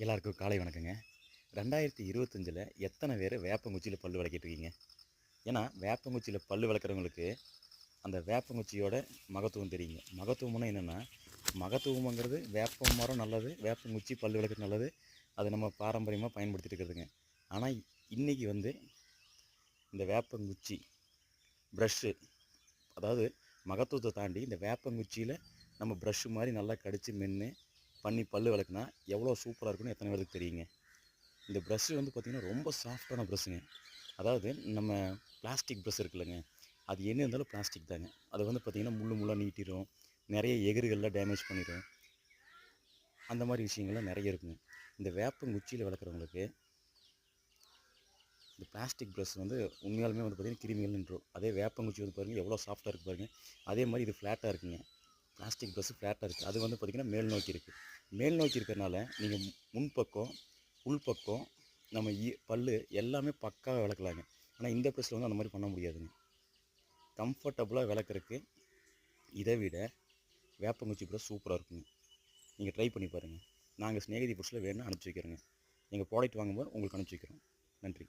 எல்லாருக்கும் காலை வணக்கங்க. 2025ல் எத்தனை பேர் வேப்பங்குச்சியில் பல் விளக்கிட்டு இருக்கீங்க? ஏன்னா வேப்பங்குச்சியில் பல் விளக்குறவங்களுக்கு அந்த வேப்பங்குச்சியோட மகத்துவம் தெரியுங்க. மகத்துவம்னா என்னென்னா, மகத்துவங்கிறது வேப்ப மரம் நல்லது, வேப்பங்குச்சி பல் விளக்குறது நல்லது. அது நம்ம பாரம்பரியமாக பயன்படுத்திட்டு இருக்கிறதுங்க. ஆனால் இன்றைக்கி இந்த வேப்பங்குச்சி ப்ரஷ்ஷு, அதாவது மகத்துவத்தை தாண்டி இந்த வேப்பங்குச்சியில் நம்ம ப்ரஷ்ஷு மாதிரி நல்லா கடித்து மென்று பண்ணி பல் விளக்குனா எவ்வளோ சூப்பராக இருக்குன்னு எத்தனை பேருக்கு தெரியுங்க. இந்த ப்ரஷ்ஷு பார்த்திங்கன்னா ரொம்ப சாஃப்டான ப்ரஷ்ஷுங்க. அதாவது நம்ம பிளாஸ்டிக் ப்ரஷ் இருக்குல்லங்க, அது என்ன இருந்தாலும் பிளாஸ்டிக் தாங்க. அது பார்த்திங்கன்னா முள்ளாக நீட்டிடும், நிறைய எகிறுகளில் டேமேஜ் பண்ணிடும். அந்த மாதிரி விஷயங்கள்லாம் நிறைய இருக்குங்க. இந்த வேப்பங்குச்சியில் விளக்குறவங்களுக்கு இந்த பிளாஸ்டிக் ப்ரஷ் உண்மையாலுமே பார்த்திங்கன்னா கிருமிகள் நின்றுடும். அதே வேப்பங்குச்சி பாருங்கள் எவ்வளோ சாஃப்டாக இருக்குது பாருங்கள். அதே மாதிரி இது ஃப்ளாட்டாக இருக்குங்க. பிளாஸ்டிக் ப்ரஷ் ஃப்ளாட்டாக இருக்குது. அது பார்த்திங்கன்னா மேல் நோக்கி இருக்குது. மேல் நோக்கி இருக்கிறனால நீங்கள் முன்பக்கம் உள்பக்கம் நம்ம பல் எல்லாமே பக்காவாக விளக்கலாங்க. ஆனால் இந்த ப்ரஷ்ஷில் அந்த மாதிரி பண்ண முடியாதுங்க. கம்ஃபர்டபுளாக விளக்குறதுக்கு இதை விட வேப்பங்குச்சி ப்ரஷ் சூப்பராக இருக்குங்க. நீங்கள் ட்ரை பண்ணி பாருங்கள். நாங்கள் ஸ்நேகிதி ப்ரஷ்ஷில் வேணும்னு அனுப்பிச்சி வைக்கிறோங்க. எங்கள் ப்ராடக்ட் வாங்கும்போது உங்களுக்கு அனுப்பிச்சி வைக்கிறோம். நன்றி.